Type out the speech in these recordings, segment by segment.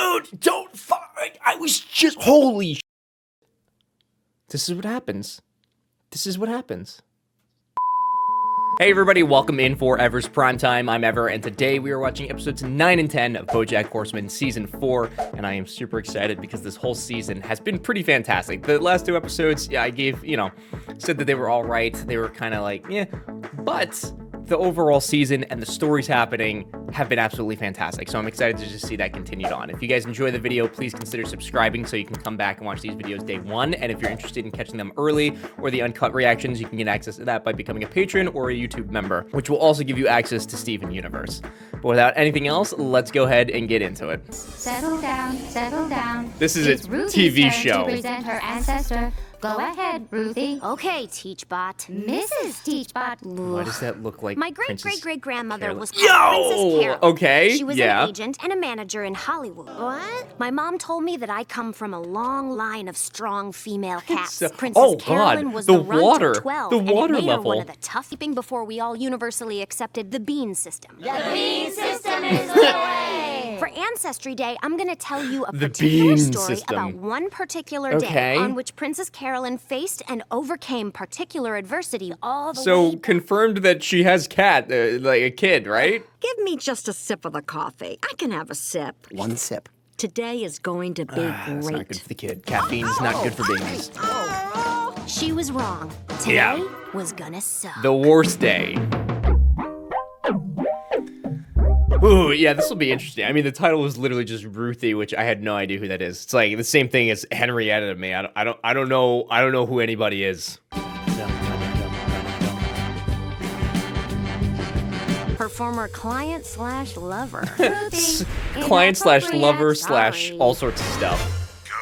Dude, don't fuck. I was just, holy shit. This is what happens. This is what happens. Hey everybody, welcome in for Ever's Primetime. I'm Ever, and today we are watching episodes 9 and 10 of Bojack Horseman Season 4, and I am super excited because this whole season has been pretty fantastic. The last two episodes, yeah, I gave, said that they were all right. They were kind of like, yeah, but the overall season and the stories happening have been absolutely fantastic, so I'm excited to just see that continued on. If you guys enjoy the video, please consider subscribing so you can come back and watch these videos day one, and if you're interested in catching them early or the uncut reactions, you can get access to that by becoming a patron or a YouTube member, which will also give you access to Steven Universe. But without anything else, let's go ahead and get into it. Settle down, settle down. This is a TV show. To present her ancestor. Go ahead, Ruthie. Okay, Teachbot. Mrs. Teachbot. Why does that look like My Princess great-great-great-grandmother Carolyn? was called Princess Carolyn. Okay, She was yeah. an agent and a manager in Hollywood. What? My mom told me that I come from a long line of strong female cats. Princess Carolyn was the the runt water, of 12, the and it water made her level. one of the tough keeping before we all universally accepted the bean system. The bean system is the way. For Ancestry Day, I'm going to tell you a The particular bean story system. about one particular Okay. day on which Princess Carolyn faced and overcame particular adversity all the way So back. confirmed that she has cat, like a kid, right? Give me just a sip of the coffee. I can have a sip. One sip. Today is going to be That's not good great. for the kid. Caffeine's not good for babies. She was wrong. Today Yeah. was gonna suck. The worst day. Ooh, yeah, this will be interesting. I mean, the title was literally just Ruthie, which I had no idea who that is. It's like the same thing as Henrietta to me. I don't know who anybody is. Her former client slash lover. Client slash lover Sorry. slash all sorts of stuff. Go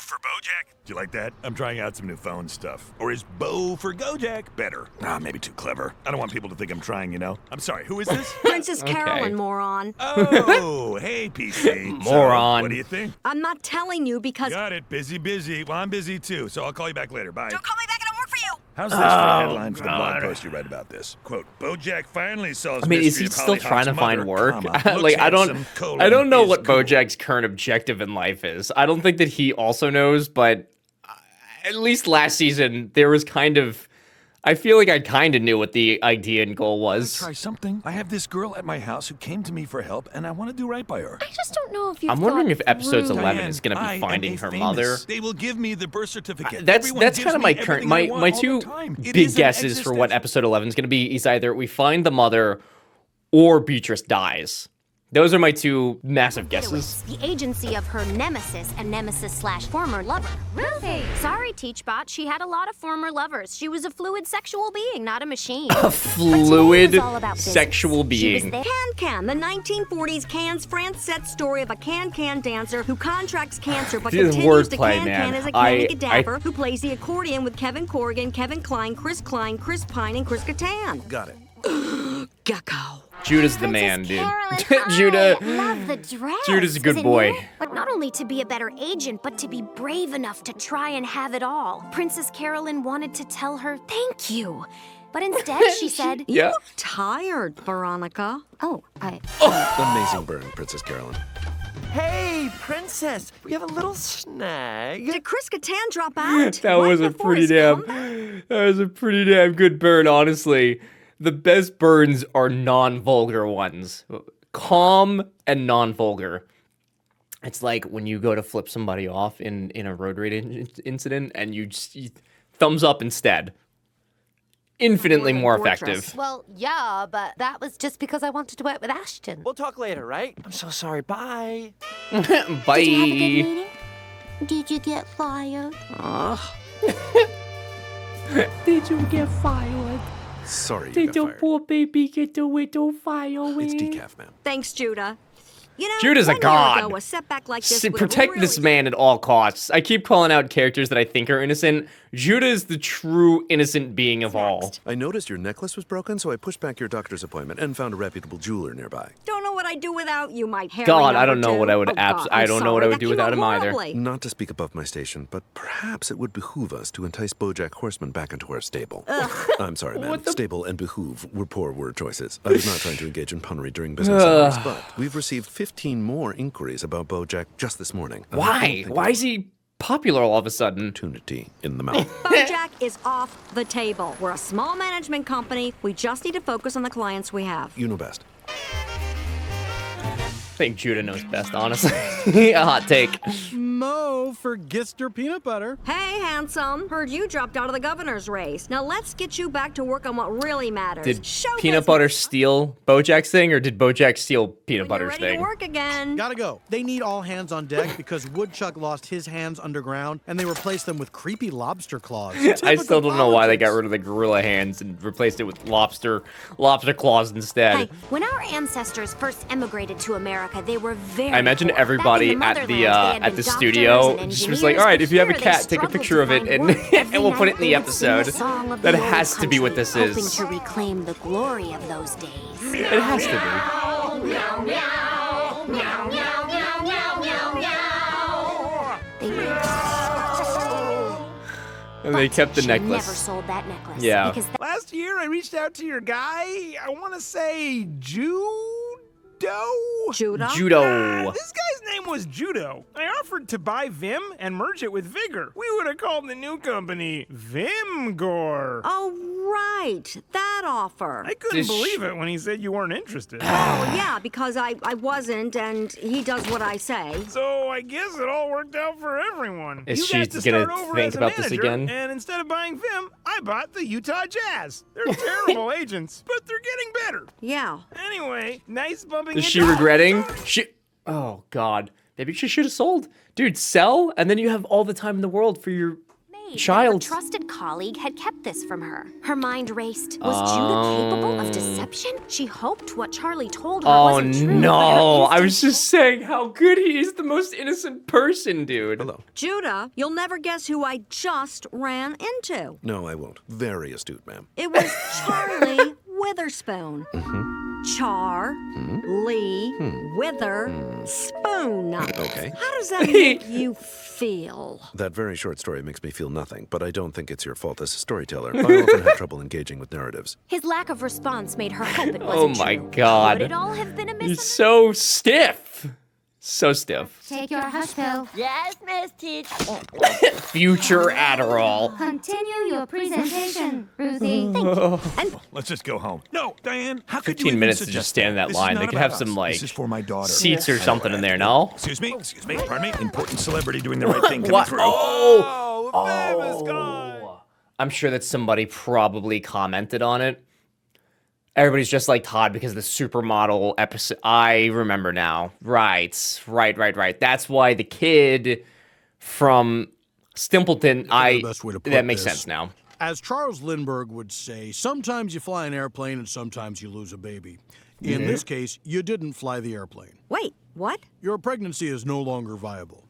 for Bojack. Do you like that? I'm trying out some new phone stuff. Or is Bo for Gojack better? Maybe too clever. I don't want people to think I'm trying, you know? I'm sorry, who is this? Princess Carolyn, moron. Oh, hey, PC. So, Moron. what do you think? I'm not telling you because... Got it. Busy. Well, I'm busy too, so I'll call you back later. Bye. Don't call me back, I don't work for you. How's this for a headline for the blog post you write about this? Quote, Bojack finally solves I mean, is mystery he of still Holly trying to Hawk's find mother, work? comma, Like, looks I handsome, don't know is what cool. Bojack's current objective in life is. I don't think that he also knows, but at least last season, there was kind of, I feel like I kind of knew what the idea and goal was. Try something. I have this girl at my house who came to me for help, and I want to do right by her. I just don't know if you. I'm wondering if episodes through. 11 is going to I be am finding a her famous. mother. They will give me the birth certificate. That's Everyone kind gives of my me current, everything I my want all two the time. It big is an guesses for what existential- episode 11 is going to be is either we find the mother or Beatrice dies. Those are my two massive guesses. The agency of her nemesis and nemesis slash former lover. Ruthie. Sorry, Teachbot. She had a lot of former lovers. She was a fluid sexual being, not a machine. A fluid was all about business. sexual She was being. there- Can, the 1940s Cannes France set story of a can dancer who contracts cancer but This is continues to wordplay, can man. as a I- cadaver who plays the accordion with Kevin Corrigan, Kevin Kline, Chris Pine, and Chris Kattan. Got it. Gecko. Judah's the man, dude. Carolyn, Judah. I love the dress. Judah's a good Is it boy. new? But not only to be a better agent, but to be brave enough to try and have it all. Princess Carolyn wanted to tell her thank you. But instead, she said, You Yeah. look tired, Veronica. Oh, I. Amazing burn, Princess Carolyn. Hey, princess, we have a little snag. Did Chris Kattan drop out? That Right was a before pretty his damn comeback? that was a pretty damn good burn, honestly. The best burns are non-vulgar ones. Calm and non-vulgar. It's like when you go to flip somebody off in a road rage incident and you thumbs up instead. Infinitely more effective. Well, yeah, but that was just because I wanted to work with Ashton. We'll talk later, right? I'm so sorry. Bye. Bye. Did you get fired? Did you get fired? Sorry you Did got your fired. poor baby get the widow fired? It's decaf, ma'am. Thanks, Judah. You know, Judah's a 1 year god. ago, a setback like this would Protect really... this man at all costs. I keep calling out characters that I think are innocent. Judah is the true innocent being of all. I noticed your necklace was broken, so I pushed back your doctor's appointment and found a reputable jeweler nearby. Don't know what what I'd do without you, my hairy God, I number don't know two. what I would Oh, God, I I'm don't know what I sorry. would That do came without out him either. horribly. Not to speak above my station, but perhaps it would behoove us to entice Bojack Horseman back into our stable. I'm sorry, ma'am. Stable and behoove were poor word choices. I was not trying to engage in punnery during business hours, but we've received 15 more inquiries about Bojack just this morning. I don't Why? think Why is he popular all of a sudden? Opportunity in the mouth. Bojack is off the table. We're a small management company. We just need to focus on the clients we have. You know best. I think Judah knows best, honestly. A hot take. Mo for Gister peanut butter. Hey, handsome. Heard you dropped out of the governor's race. Now let's get you back to work on what really matters. Did Show peanut business. butter steal Bojack's thing, or did Bojack steal peanut When you're butter's ready thing? to work again. Gotta go. They need all hands on deck because Woodchuck lost his hands underground and they replaced them with creepy lobster claws. I still don't know why they got Typical rid of the gorilla hands and replaced it with lobster claws instead. Hey, when our ancestors first emigrated to America, they were very I imagine poor. everybody Back at in the motherland, they had at been the doctors studio and just was like, engineers, all right, but if you have a here they cat, take a struggled picture to of it find and, work. and Every we'll put it in night the they would sing episode. the song of That the old has to be what country, this hoping is. to reclaim the glory of those days. It has to They be. And they kept the she necklace. never sold that necklace. Yeah. Because Last year, I reached out to your guy. I want to say Judah? Judo. This guy's name was Judo. I offered to buy Vim and merge it with Vigor. We would have called the new company Vimgore. Oh, right. That offer. I couldn't believe it when he said you weren't interested. Oh, yeah, because I wasn't, and he does what I say. So I guess it all worked out for everyone. Is you she got to gonna start over think as a about this manager, again? And instead of buying Vim, I bought the Utah Jazz. They're terrible agents, but they're getting better. Yeah. Anyway, nice bumping Is into she you. regretting? Oh God. Maybe she should have sold. Dude, sell, and then you have all the time in the world for your her child. trusted colleague had kept this from her. Her mind raced. Was Judah capable of deception? She hoped what Charlie told her Oh wasn't true. but her no! I was instinct just saying how good he is, the most innocent person, dude. Hello. Judah, you'll never guess who I just ran into. No, I won't. Very astute, ma'am. It was Charlie Witherspoon. Char, Lee, Wither, Spoon. Okay. How does that make you feel? That very short story makes me feel nothing, but I don't think it's your fault as a storyteller. I often have trouble engaging with narratives. His lack of response made her hope it Oh wasn't my true. God. Could it all have been a He's misunderstanding? so stiff. So stiff. Take your hush pill. Yes, Miss Teach. Future Adderall. Continue your presentation, Ruthie. Let's just go home. No, Diane, how could 15 you even minutes to suggest just stand in that This is line. They not could have about some, us. like, This is for my daughter. seats or something in there, no? Excuse me, pardon me. Important celebrity doing the right thing coming What? through. Oh, I'm sure that somebody probably commented on it. Everybody's just like Todd because of the supermodel episode. I remember now. Right. That's why the kid from Stimpleton, the best way to put that makes this. sense now. As Charles Lindbergh would say, sometimes you fly an airplane and sometimes you lose a baby. In this case, you didn't fly the airplane. Wait, what? Your pregnancy is no longer viable.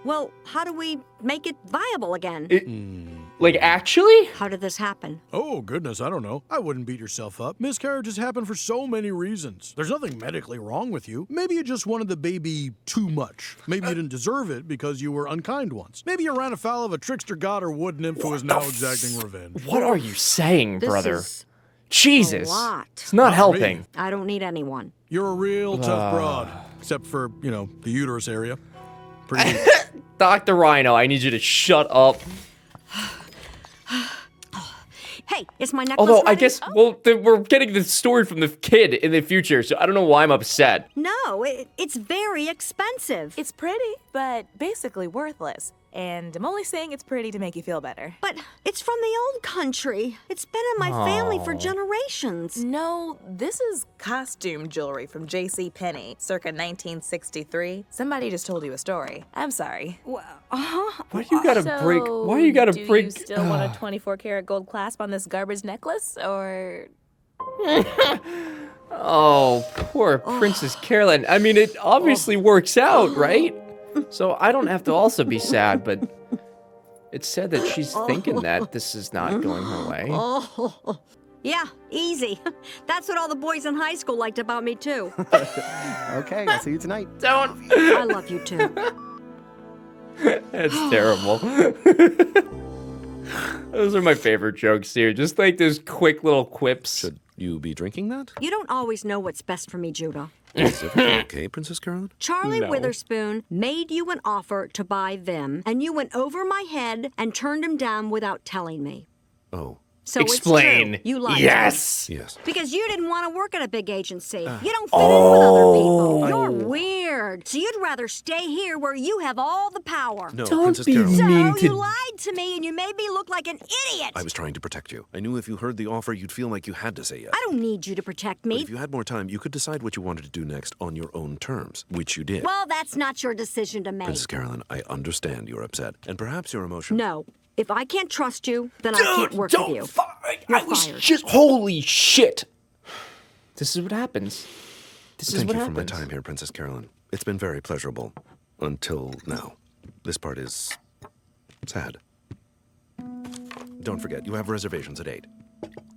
Well, how do we make it viable again? Like, actually? How did this happen? Oh, goodness, I don't know. I wouldn't beat yourself up. Miscarriages happen for so many reasons. There's nothing medically wrong with you. Maybe you just wanted the baby too much. Maybe you didn't deserve it because you were unkind once. Maybe you ran afoul of a trickster god or wood nymph who is now exacting revenge. What are you saying, This brother? is Jesus. a lot. It's not Not helping. me. I don't need anyone. You're a real tough broad, except for, the uterus area. Pretty Dr. Rhino, I need you to shut up. Hey, is my necklace Although, I ready? guess, well, we're getting the story from the kid in the future, so I don't know why I'm upset. No, it's very expensive. It's pretty, but basically worthless. And I'm only saying it's pretty to make you feel better. But it's from the old country. It's been in my family for generations. No, this is costume jewelry from J.C. Penney, circa 1963. Somebody just told you a story. I'm sorry. Why do you gotta break? Why do you gotta do break? you still want a 24-karat gold clasp on this garbage necklace, or... Oh, poor Princess Carolyn. I mean, it obviously works out, right? So I don't have to also be sad, but it's said that she's thinking that this is not going her way. Yeah, easy. That's what all the boys in high school liked about me, too. Okay, I'll see you tonight. Don't. I love you, too. That's terrible. Those are my favorite jokes here. Just like those quick little quips. Should you be drinking that? You don't always know what's best for me, Judah. Is everything okay, Princess Carolyn? Charlie No. Witherspoon made you an offer to buy Vim, and you went over my head and turned him down without telling me. Oh, So Explain. It's true. You lied. Yes. yes. Because you didn't want to work at a big agency. You don't fit in with other people. You're weird. So you'd rather stay here where you have all the power. No, Don't Princess be Carolyn. So mean you to. lied to me and you made me look like an idiot. I was trying to protect you. I knew if you heard the offer, you'd feel like you had to say yes. I don't need you to protect But me. if you had more time, you could decide what you wanted to do next on your own terms, which you did. Well, that's not your decision to make. Princess Carolyn, I understand you're upset, and perhaps your emotion. No. If I can't trust you, then I can't work with you. You're I was fired. just. Holy shit. This is what happens. This is Thank what you happens. for my time here, Princess Carolyn. It's been very pleasurable. Until now. This part is sad. Don't forget, you have reservations at 8.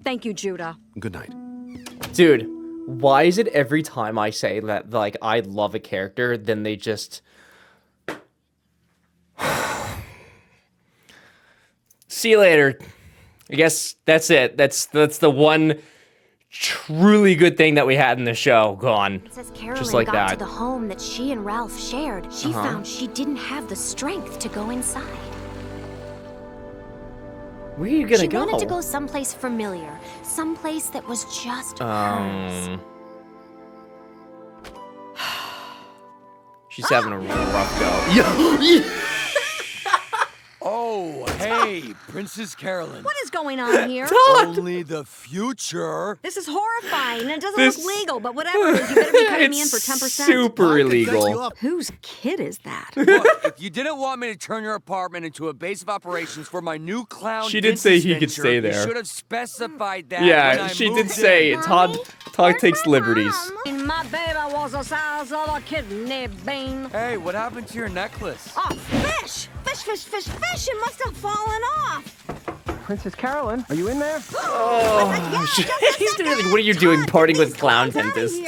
Thank you, Judah. Good night. Dude, why is it every time I say that, like, I love a character, then they just... See you later. I guess that's it. That's the one truly good thing that we had in the show gone. Princess Carolyn Just like got that. to the home that she and Ralph shared. She found she didn't have the strength to go inside. Where are you gonna She go? wanted to go someplace familiar, someplace that was just hers. She's having a rough go. Oh, hey, Princess Carolyn. What is going on here? Only the future. This is horrifying, and it doesn't This- look legal, but whatever. You better be cutting me in for 10%. super illegal. Whose kid is that? Look, if you didn't want me to turn your apartment into a base of operations for my new clown She did say dentist he could venture, stay you there. should have specified that when Yeah, I she did moved say in. Todd takes liberties. My baby was the size of a kidney bean. Hey, what happened to your necklace? Oh, fish! Fish, fish, fish, fish! It must have fallen off. Princess Carolyn, are you in there? He's doing like, what are you doing partying with clown dentists?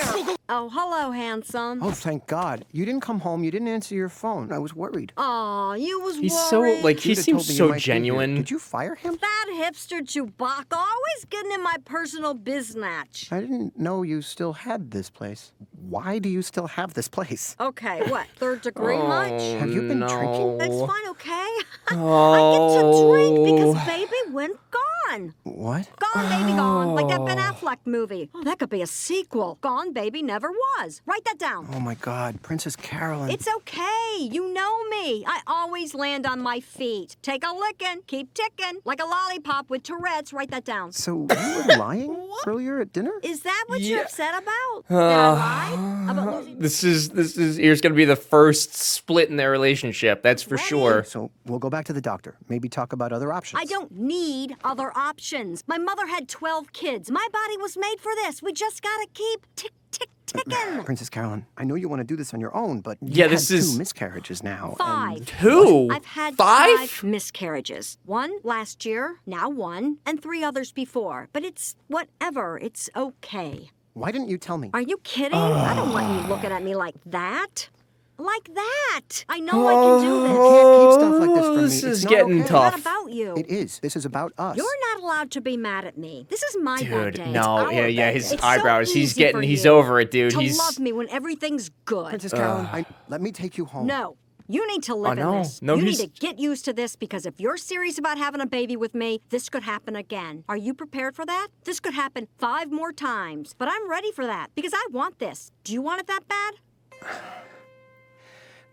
Oh, hello, handsome. Oh, thank God. You didn't come home. You didn't answer your phone. I was worried. Aw, you was He's so, worried. like, he Judah seems told me you so might be here. genuine. Did you fire him? That hipster Chewbacca always getting in my personal biznatch. I didn't know you still had this place. Why do you still have this place? Okay, what, third degree much? Have you been drinking? It's fine, okay? Oh. I get to drink because baby went gone. What? Gone, baby, gone. Like that Ben Affleck movie. Oh, that could be a sequel. Gone, baby, never was. Write that down. Oh, my God. Princess Carolyn. It's okay. You know me. I always land on my feet. Take a licking. Keep ticking. Like a lollipop with Tourette's. Write that down. So you were lying earlier at dinner? Is that what you're upset about? Did I lie? About losing... This is here's gonna be the first split in their relationship. That's for sure. So we'll go back to the doctor. Maybe talk about other options. I don't need other options. My mother had 12 kids. My body was made for this. We just gotta keep ticking. Princess Carolyn, I know you want to do this on your own, but Yeah, you've this had is- 2 miscarriages now. 5. and- 2? I've had 5? 5 miscarriages. 1 last year, now 1, and 3 others before. But it's whatever. It's okay. Why didn't you tell me? Are you kidding? I don't want you looking at me like that. Like that. I know I can do this. You can't keep stuff like this from me. This It's is not getting okay. It's not tough. about you. It is. This is about us. You're not allowed to be mad at me. This is my bad Dude, day. It's no, our yeah, bad his day. It's eyebrows. So He's easy getting, for he's you over it, dude. to He's love me when everything's good. Princess Carolyn, let me take you home. No. You need to live no. in this. No, you he's- need to get used to this because if you're serious about having a baby with me, this could happen again. Are you prepared for that? This could happen 5 more times. But I'm ready for that because I want this. Do you want it that bad?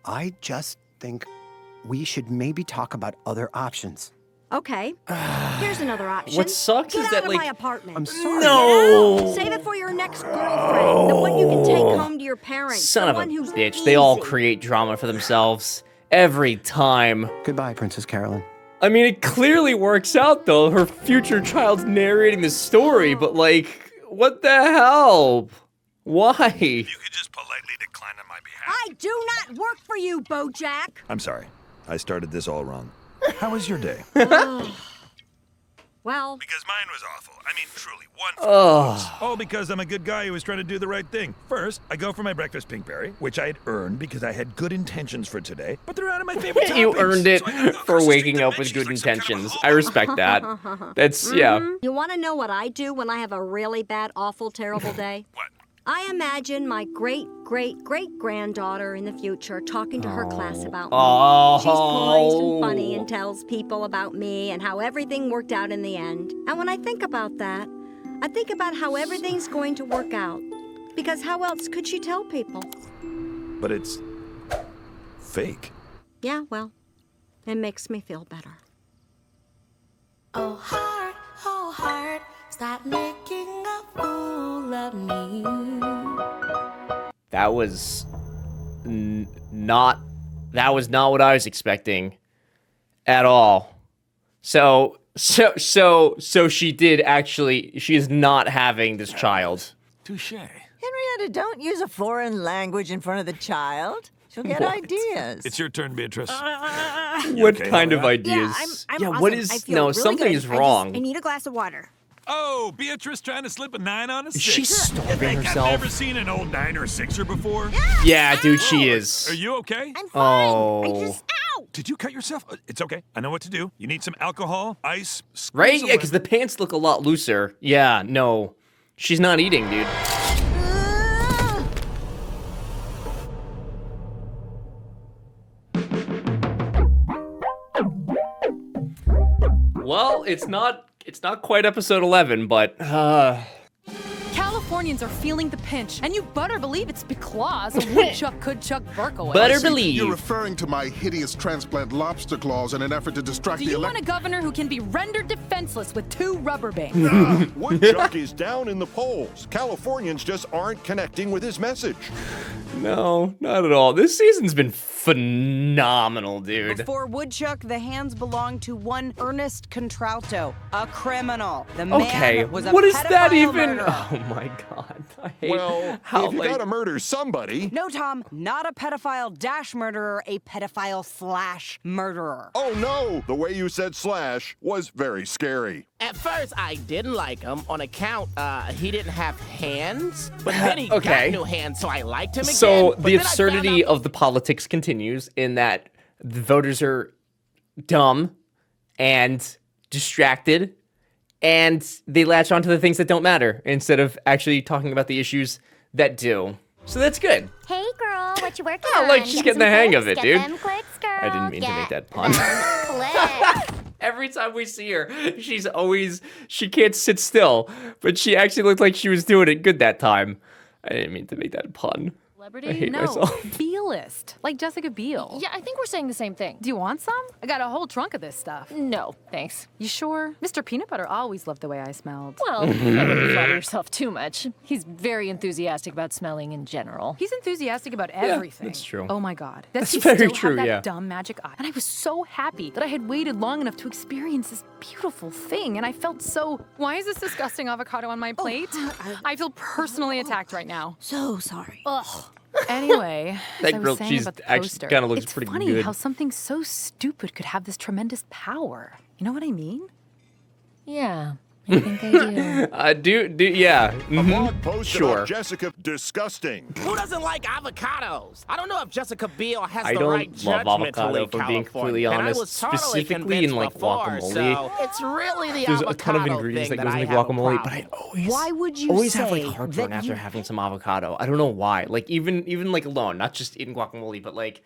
I just think we should maybe talk about other options. Okay. Here's another option. What sucks Get is out that, of like- my apartment. I'm sorry. No! Save it for your next girlfriend. The one you can take home to your parents. Son the of a one who's bitch. They all easy. create drama for themselves every time. Goodbye, Princess Carolyn. I mean, it clearly works out, though. Her future child's narrating the story, but, like, what the hell? Why? You could just politely decline on my behalf. I do not work for you, Bojack. I'm sorry. I started this all wrong. How was your day? Well, Because mine was awful. I mean, truly, one. All because I'm a good guy who was trying to do the right thing. First, I go for my breakfast pinkberry, which I had earned because I had good intentions for today, but they're out of my favorite toppings. You earned it So I gotta go for across the waking street up with to good mentions like some kind of intentions. a I respect that. That's, yeah. you want to know what I do when I have a really bad, awful, terrible day? What? I imagine my great-great-great-granddaughter in the future talking to her class about me. Oh. She's poised and funny and tells people about me and how everything worked out in the end. And when I think about that, I think about how everything's going to work out. Because how else could she tell people? But it's fake. Yeah, well, it makes me feel better. Oh heart, stop making a fool of me. That was not what I was expecting at all. So she did actually, she is not having this child. Touche. Henrietta, don't use a foreign language in front of the child. She'll get ideas. It's your turn, Beatrice. What okay, kind of Laura? ideas? I'm Yeah, awesome. what I is, feel no, really something good. is wrong. I need a glass of water. Oh, Beatrice trying to slip a 9 on a 6. Is she starving You think herself? I've never seen an old 9 or 6er before? Yeah, dude, she is. Are you okay? I'm fine. I Oh. just, ow! Did you cut yourself? It's okay. I know what to do. You need some alcohol, ice, squeeze Right? a Yeah, because the lemon. pants look a lot looser. Yeah, no. She's not eating, dude. Well, it's not quite episode 11, but Californians are feeling the pinch, and you better believe it's because a woodchuck could chuck Berkowitz. better believe. You're referring to my hideous transplant lobster claws in an effort to distract Do the you want a governor who can be rendered defenseless with 2 rubber bands? Woodchuck is down in the polls. Californians just aren't connecting with his message. No, not at all. This season's been phenomenal, dude. Before Woodchuck, the hands belonged to one Ernest Contralto, a criminal. The Okay, man was a what is that pedophile even? murderer. Oh my god. I hate Well, how if you like, gotta murder somebody. No, Tom, not a pedophile-murderer, a pedophile/murderer. Oh no, the way you said slash was very scary. At first, I didn't like him on account he didn't have hands, but then he Okay. got new hands, so I liked him again. So but the then I found absurdity out- of the politics continues in that the voters are dumb and distracted, and they latch onto the things that don't matter instead of actually talking about the issues that do. So that's good. Hey, girl, what you working Oh, on? like she's getting the hang of it, Get dude. them clicks, girl. I didn't mean to make that pun. Clicks. Every time we see her, she can't sit still, but she actually looked like she was doing it good that time. I didn't mean to make that pun. Celebrity? I hate no, myself. Bealist. Like Jessica Biel. Yeah, I think we're saying the same thing. Do you want some? I got a whole trunk of this stuff. No, thanks. You sure? Mr. Peanut Butter always loved the way I smelled. Well, I wouldn't flatter yourself too much. He's very enthusiastic about smelling in general. He's enthusiastic about everything. that's true. Oh my god. That's he very still true, had that yeah. dumb magic eye. And I was so happy that I had waited long enough to experience this beautiful thing. And I felt so... Why is this disgusting avocado on my plate? I feel personally attacked right now. So sorry. Ugh. Anyway, That as I was girl, saying she's about the actually poster, kinda looks it's pretty funny good. how something so stupid could have this tremendous power. You know what I mean? Yeah, I think I do. Yeah. A blog post Sure. about Jessica disgusting. Who doesn't like avocados? I don't know if Jessica Biel has I the don't right love judgment to avocado, lead if I'm being California. completely And I honest, was totally specifically in, convinced like, before, guacamole. So it's really the There's avocado a ton of ingredients thing that goes I into have a guacamole, but I problem. Why would you always say have like heartburn that after you... having some avocado. I don't know why. Like even like alone, not just eating guacamole, but like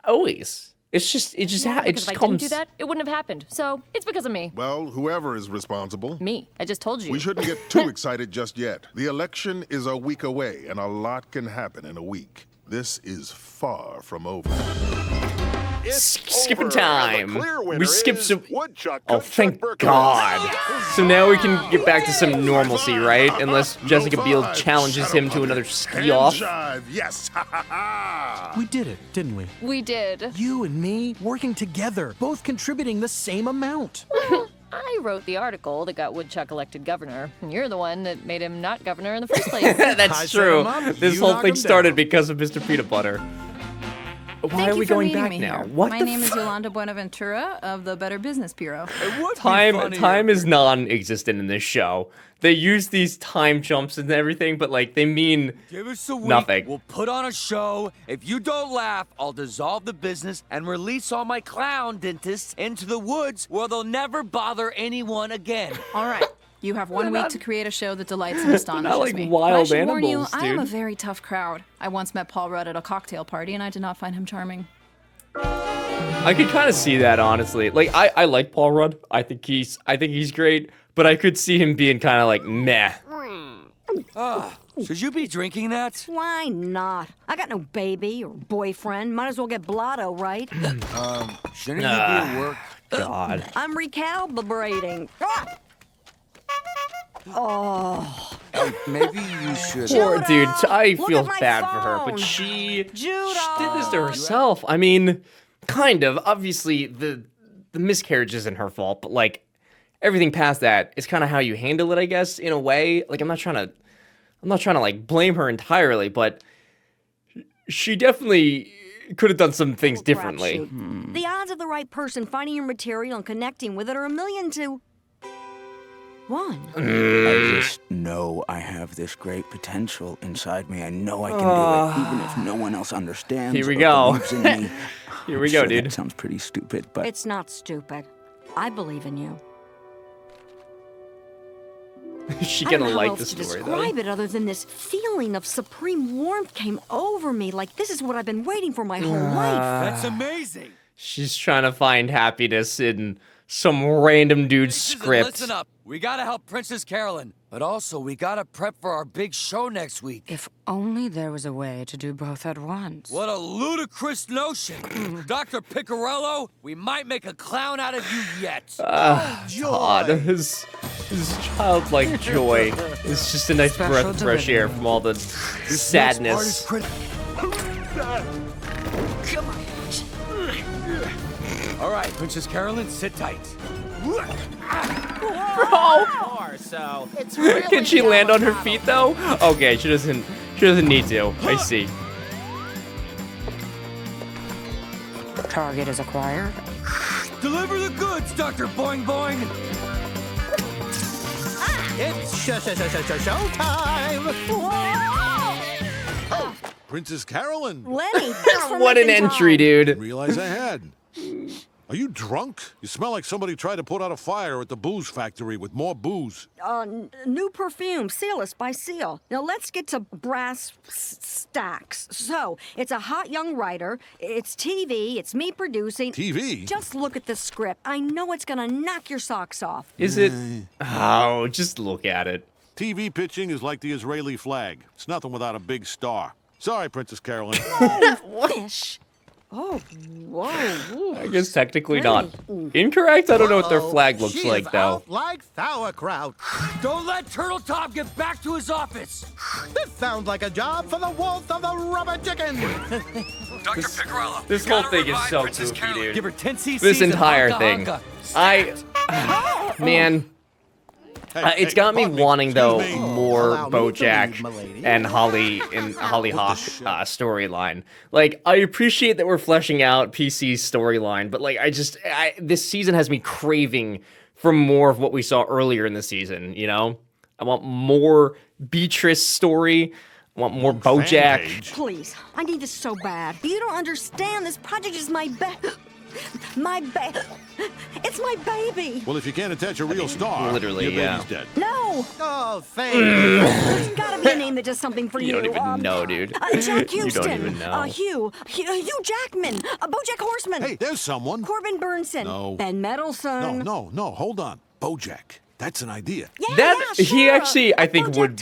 always. It just Because if I didn't comes. do that, it wouldn't have happened. So it's because of me. Well, whoever is responsible. Me. I just told you. We shouldn't get too excited just yet. The election is a week away, and a lot can happen in a week. This is far from over. Skipping over, time. and the clear winner We skipped is some. Woodchuck. Oh, thank God. So now we can get back to some normalcy, right? Unless Jessica Biel challenges him to another ski off. Jive, yes. We did it, didn't we? We did. You and me working together, both contributing the same amount. I wrote the article that got Woodchuck elected governor, and you're the one that made him not governor in the first place. That's true. This whole thing started because of Mr. Peanut Butter. Why are we going back now? What My the name is Yolanda Buenaventura of the Better Business Bureau. Time is non-existent in this show. They use these time jumps and everything, but like they mean Give us a week. nothing. We'll put on a show. If you don't laugh, I'll dissolve the business and release all my clown dentists into the woods where they'll never bother anyone again. All right. You have 1 week to create a show that delights and astonishes like me. wild But I should warn you, animals, I am a dude. very tough crowd. I once met Paul Rudd at a cocktail party, and I did not find him charming. I could kind of see that, honestly. Like I like Paul Rudd. I think he's great, but I could see him being kind of like meh. Should you be drinking that? Why not? I got no baby or boyfriend. Might as well get blotto, right? Shouldn't you be at work? God. I'm recalibrating. Ah! Oh. Maybe you should. Poor dude. I Look feel at my bad for her, but phone. she did this to herself. I mean, kind of. Obviously, the miscarriage isn't her fault, but like everything past that is kind of how you handle it, I guess, in a way. Like I'm not trying to like blame her entirely, but she definitely could have done some things differently. The odds of the right person finding your material and connecting with it are 1,000,000 to 1. I just know I have this great potential inside me. I know I can do it, even if no one else understands. Here we or go. believes in me. Here we I'm go, sure dude. That sounds pretty stupid, but It's not stupid. I believe in you. She I don't gonna know how like else the to story describe though. it other than this feeling of supreme warmth came over me. Like this is what I've been waiting for my whole life. That's amazing. She's trying to find happiness in some random dude's script. Listen up. We gotta help Princess Carolyn, but also we gotta prep for our big show next week. If only there was a way to do both at once. What a ludicrous notion. Dr. Picarello, we might make a clown out of you yet. God, his childlike joy is just a nice breath of fresh air from all the sadness. All right, Princess Carolyn, sit tight. Bro! So it's really Can she land on her feet though? Okay, she doesn't need to. I see. Target is acquired. Deliver the goods, Dr. Boing Boing. it's showtime. Princess Carolyn. Lenny, thanks for What an making entry, time. dude. Didn't realize I had. Are you drunk? You smell like somebody tried to put out a fire at the booze factory with more booze. New perfume, Sealess by Seal. Now let's get to brass stacks. So, it's a hot young writer, it's TV, it's me producing. TV? Just look at the script. I know it's gonna knock your socks off. Is it? Oh, just look at it. TV pitching is like the Israeli flag. It's nothing without a big star. Sorry, Princess Carolyn. Fish. Oh, whoa. I guess technically not incorrect. I don't know what their flag looks like though. Like sauerkraut. Don't let Turtle Top get back to his office. This sounds like a job for the wolf of the rubber chicken. Dr. Picarello, This whole thing is so goofy, dude. Give her 10 cc's This and entire honka thing. honka. Man. It's got me wanting though more Bojack and Holly and Hollyhock storyline. Like I appreciate that we're fleshing out PC's storyline, but like this season has me craving for more of what we saw earlier in the season. You know, I want more Beatrice story. I want more Bojack. Please, I need this so bad. You don't understand. This project is my it's my baby. Well, if you can't attach a real star, literally, your yeah. baby's dead. No. Oh, thank There's gotta be a name that does something for you. You don't even know, dude. Jack You Houston. don't even know. Hugh Jackman. Bojack Horseman. Hey, there's someone. Corbin Burnson. No. Ben Mendelsohn. No, hold on. Bojack. That's an idea. He actually, I think, would.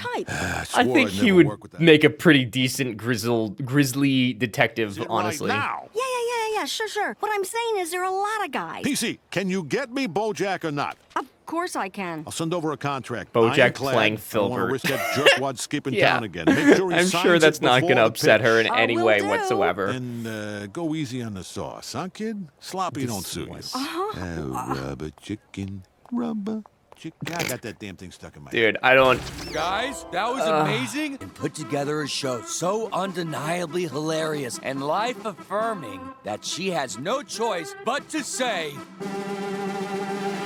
I think he would make a pretty decent grizzly detective, honestly. Yeah, sure. What I'm saying is there are a lot of guys. PC, can you get me Bojack or not? Of course I can. I'll send over a contract. Bojack Ironclad. playing I don't Filbert. want to risk that jerkwad skipping Yeah. town again. Make sure he I'm signs sure it that's not before gonna the upset her in pitch. any way whatsoever. And go easy on the sauce, huh, kid? Sloppy don't suit you. Oh, rubber chicken, rubber I got that damn thing stuck in my Dude, I don't... Guys, that was amazing and put together a show so undeniably hilarious and life-affirming that she has no choice but to say...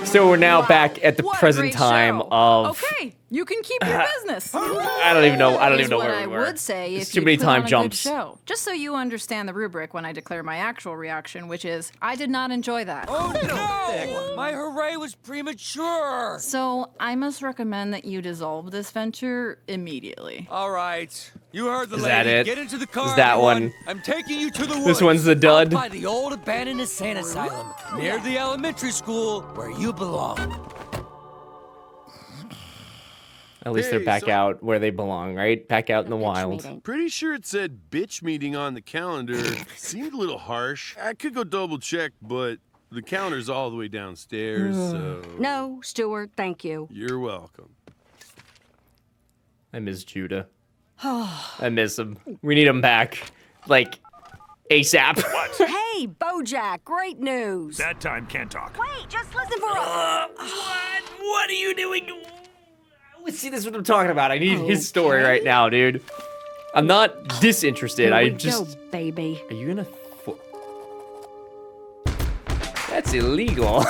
So we're now back at the What a present great time show. of... Okay, you can keep your business. I don't even know Is where what we I were. would say There's if too you many put time on a jumps. Good show. Just so you understand the rubric when I declare my actual reaction, which is I did not enjoy that. Oh no! My hooray was premature! So I must recommend that you dissolve this venture immediately. All right. You heard the Is lady. that it? Get into the car, Is that everyone. one? I'm taking you to the woods. This one's the dud? Out by the old abandoned insane asylum, near the elementary school where you belong. At least they're Hey, back so- out where they belong, right? Back out in the wild. Pretty sure it said bitch meeting on the calendar. Seemed a little harsh. I could go double check, but the calendar's all the way downstairs, so... No, Stuart, thank you. You're welcome. I miss Judah. I miss him. We need him back. Like, ASAP. Hey, Bojack, great news. That time can't talk. Wait, just listen for a... What are you doing? See, this is what I'm talking about. I need his story right now, dude. I'm not disinterested. Here I we just... go, baby. Are you gonna... That's illegal.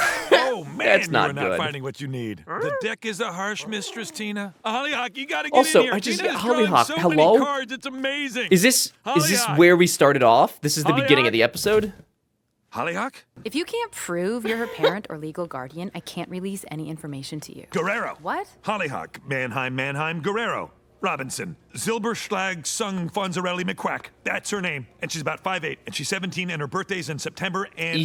Oh, man, That's not you're good. not finding what you need. The deck is a harsh mistress, Tina. Hollyhock, you gotta get Also, in here. I just- Tina's drawing Hollyhock, so hello? many cards, it's amazing. Is this Hollyhock. where we started off? This is the beginning Hollyhock? of the episode? Hollyhock? If you can't prove you're her parent or legal guardian, I can't release any information to you. Guerrero. What? Hollyhock, Mannheim, Guerrero. Robinson, Zilberschlag Sung Fonzarelli McQuack. That's her name. And she's about 5'8", and she's 17, and her birthday's in September, and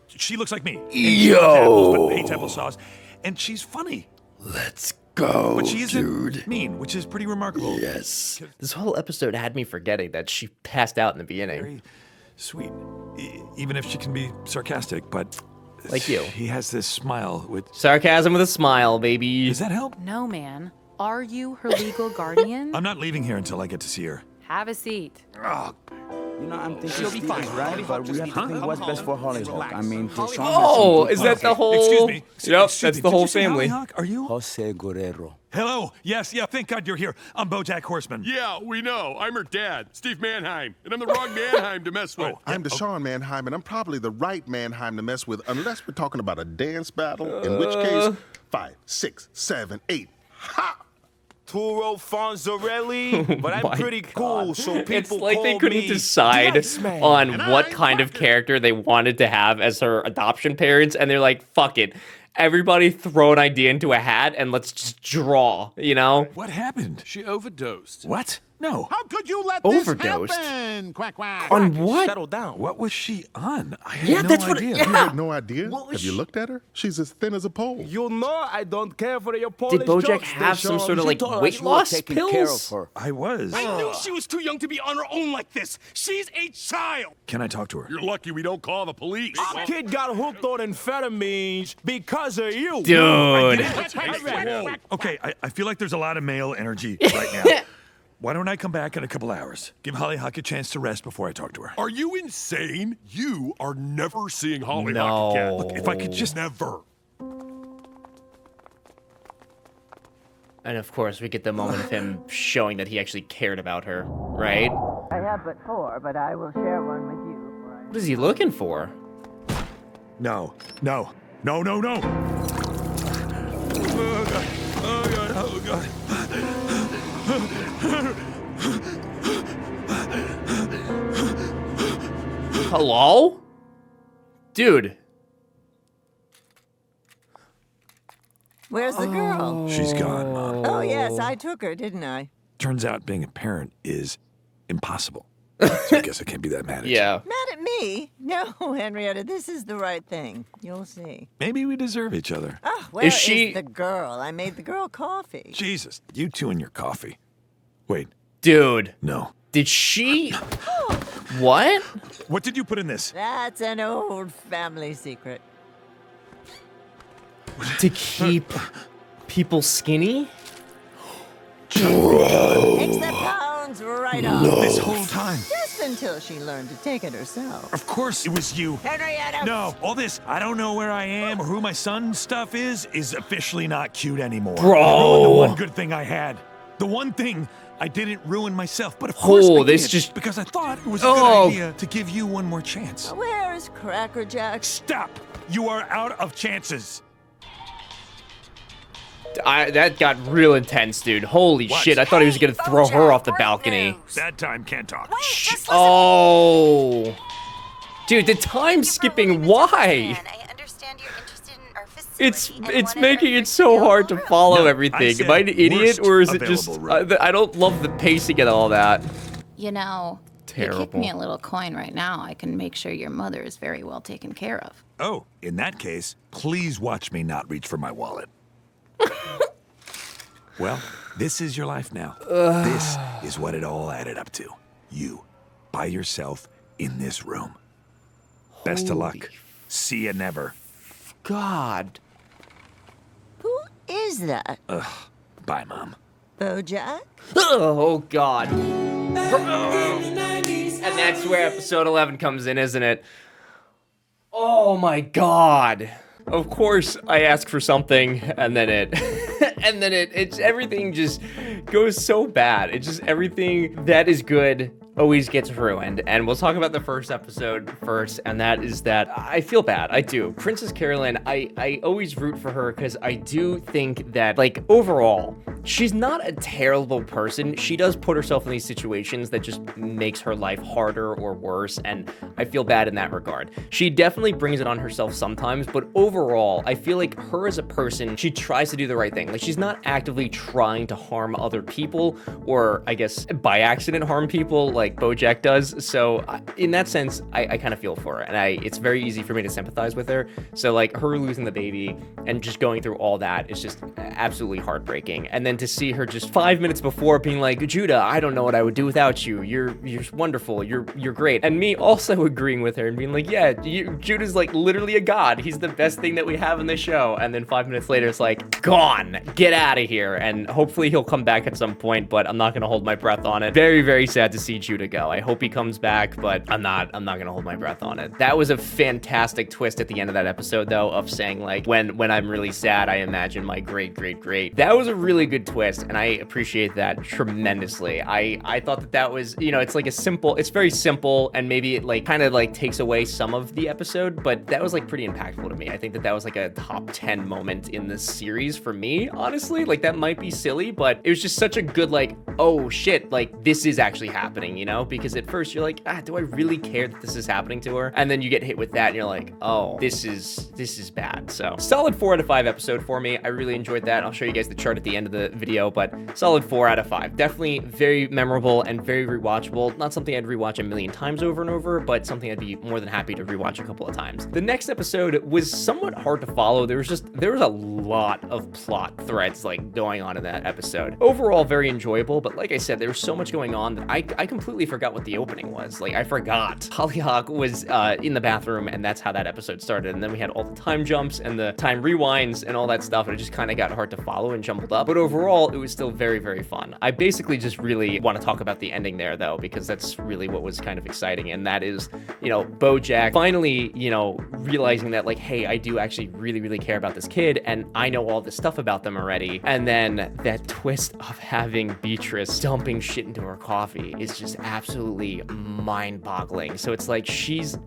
she looks like me. And she loves apples, but hates applesauce. And she's funny. Let's go, But she isn't mean, which is pretty remarkable. Yes. This whole episode had me forgetting that she passed out in the beginning. Very sweet. Even if she can be sarcastic, but... Like you. He has this smile with... Sarcasm with a smile, baby. Does that help? No, man. Are you her legal guardian? I'm not leaving here until I get to see her. Have a seat. Oh, You know, I'm thinking She'll be Steve fine. is right, but we have to think what's best for Hollyhock. I mean, Deshaun Oh, has is that the whole... Excuse me. Yep, Excuse that's me. the Did whole you say family. Hollyhock? Are you? Jose Guerrero. Hello. Yes, yeah, thank God you're here. I'm Bojack Horseman. Yeah, we know. I'm her dad, Steve Mannheim, and I'm the wrong Mannheim to mess with. I'm Deshaun Mannheim, and I'm probably the right Mannheim to mess with, unless we're talking about a dance battle, in which case, 5, 6, 7, 8. Ha! Turo Fonzarelli, but I'm pretty cool, so people It's like they call couldn't me decide Yes Man. on And what I kind of character they wanted to have as her adoption parents, and they're like, fuck it. Everybody throw an idea into a hat and let's just draw, you know? What happened? She overdosed. What? No. How could you let Overdosed? this happen? Quack, quack. On what? Settle down. What was she on? I had Yeah, no that's what- idea. yeah. You had no idea? What was Have you she- looked at her? She's as thin as a pole. You know I don't care for your Polish Did Bojack jokes, have some Deshaun. sort of She like told us weight you were loss taking care of pills? her. I was. I knew she was too young to be on her own like this. She's a child. Can I talk to her? You're lucky we don't call the police. Our kid got hooked on amphetamines because of you. Dude. Okay, I feel like there's a lot of male energy right now. Why don't I come back in a couple hours? Give Hollyhock a chance to rest before I talk to her. Are you insane? You are never seeing Hollyhock No. again. Look, if I could just... Never. And of course, we get the moment of him showing that he actually cared about her, right? I have but 4, but I will share one with you. What is he looking for? No. No. No, no, no. Oh, God. Oh, God. Oh, God. Hello? Dude. Where's the girl? She's gone, Mom. Oh, yes, I took her, didn't I? Turns out being a parent is impossible. So I guess I can't be that mad at you. Yeah. Mad at me? No, Henrietta, this is the right thing. You'll see. Maybe we deserve each other. Oh, where is the girl? I made the girl coffee. Jesus, you two and your coffee. Wait. Dude. No. Did she... What? What did you put in this? That's an old family secret. To keep people skinny? Except pounds, right off. This whole time. Just until she learned to take it herself. Of course it was you. Henrietta! No, all this, I don't know where I am or who my son's stuff is officially not cute anymore. Bro. You ruined the one good thing I had. The one thing I didn't ruin myself, but of course I this did, just... because I thought it was a good idea to give you one more chance. Where is Cracker Jack? Stop! You are out of chances. That got real intense, dude. Holy shit, I thought he was gonna throw her off the balcony. That time can't talk. Oh. Dude, the time skipping, why? It's making it so hard to follow everything. Am I an idiot, or is it just... I don't love the pacing and all that. You know, Terrible. you kick me a little coin right now, I can make sure your mother is very well taken care of. Oh, in that case, please watch me not reach for my wallet. Well, this is your life now. This is what it all added up to. You, by yourself, in this room. Best of luck. See you never. God. Who is that? Ugh. Bye, Mom. Bojack? Oh, God. And that's where episode 11 comes in, isn't it? Oh, my God. Of course, I ask for something, and then it's everything just goes so bad. It's just everything that is good always gets ruined. And we'll talk about the first episode first, and that is that I feel bad. I do. Princess Carolyn, I always root for her because I do think that, like, overall, she's not a terrible person. She does put herself in these situations that just makes her life harder or worse, and I feel bad in that regard. She definitely brings it on herself sometimes, but overall, I feel like her as a person, she tries to do the right thing. Like, she's not actively trying to harm other people, or I guess by accident harm people like Bojack does. So in that sense, I kind of feel for her, and it's very easy for me to sympathize with her. So like her losing the baby and just going through all that is just absolutely heartbreaking. And then to see her just 5 minutes before being like, Judah, I don't know what I would do without you. You're wonderful. You're great. And me also agreeing with her and being like, yeah, Judah's like literally a god. He's the best thing that we have in the show. And then 5 minutes later, it's like, gone, get out of here. And hopefully he'll come back at some point, but I'm not gonna hold my breath on it. Very, very sad to see Judah go. I hope he comes back, but I'm not gonna hold my breath on it. That was a fantastic twist at the end of that episode, though, of saying like, when I'm really sad, I imagine my great. That was a really good twist, and I appreciate that tremendously. I thought that was, you know, it's like it's very simple, and maybe it like kind of like takes away some of the episode, but that was like pretty impactful to me. I think that was like a top 10 moment in this series for me, honestly. Like, that might be silly, but it was just such a good, like, oh shit, like this is actually happening, you know? Because at first you're like, do I really care that this is happening to her? And then you get hit with that and you're like, oh, this is bad. So solid 4 out of 5 episode for me. I really enjoyed that. I'll show you guys the chart at the end of the video, but solid 4 out of 5. Definitely very memorable and very rewatchable. Not something I'd rewatch a million times over and over, but something I'd be more than happy to rewatch a couple of times. The next episode was somewhat hard to follow. There was a lot of plot threads like going on in that episode. Overall, very enjoyable, but like I said, there was so much going on that I completely forgot what the opening was. Like, I forgot. Hollyhock was in the bathroom, and that's how that episode started. And then we had all the time jumps and the time rewinds and all that stuff, and it just kind of got hard to follow and jumbled up. But overall, it was still very, very fun. I basically just really want to talk about the ending there, though, because that's really what was kind of exciting. And that is, you know, Bojack finally, you know, realizing that, like, hey, I do actually really, really care about this kid, and I know all this stuff about them already. And then that twist of having Beatrice dumping shit into her coffee is just absolutely mind-boggling. So it's like she's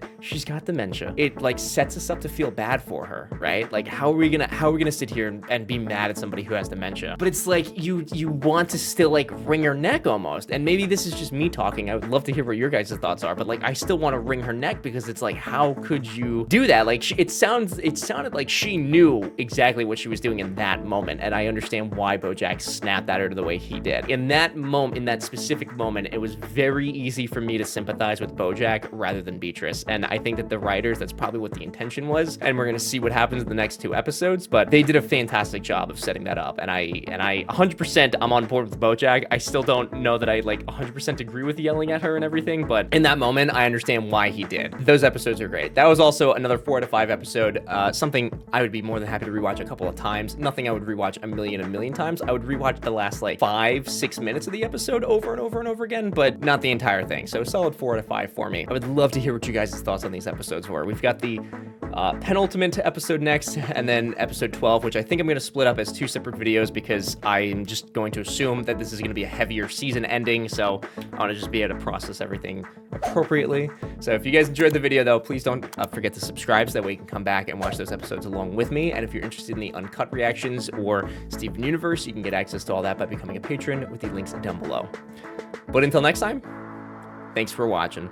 got dementia. It like sets us up to feel bad for her, right? Like, how are we gonna sit here and be mad at somebody who has dementia? But it's like you want to still like wring her neck almost. And maybe this is just me talking. I would love to hear what your guys' thoughts are, but like, I still want to wring her neck because it's like, how could you do that? Like, it sounded like she knew exactly what she was doing in that moment, and I understand why Bojack snapped at her the way he did. In that moment, in that specific moment, it was very easy for me to sympathize with Bojack rather than Beatrice, and I think that the writers, that's probably what the intention was, and we're gonna see what happens in the next 2 episodes, but they did a fantastic job of setting that up, and I I 100% I'm on board with Bojack. I still don't know that I like 100% agree with yelling at her and everything, but in that moment, I understand why he did. Those episodes are great. That was also another 4 out of 5 episode. Something I would be more than happy to rewatch a couple of times. Nothing I would rewatch a million times. I would rewatch the last like 5-6 minutes of the episode over and over again, but not the entire thing. So solid 4 out of 5 for me. I would love to hear what you guys' thoughts on these episodes were. We've got the penultimate episode next, and then episode 12, which I think I'm going to split up as 2 separate videos because I'm just going to assume that this is going to be a heavier season ending, so I want to just be able to process everything appropriately. So if you guys enjoyed the video, though, please don't forget to subscribe so that way you can come back and watch those episodes along with me. And if you're interested in the uncut reactions or Steven Universe, you can get access to all that by becoming a patron with the links down below. But until next time, thanks for watching.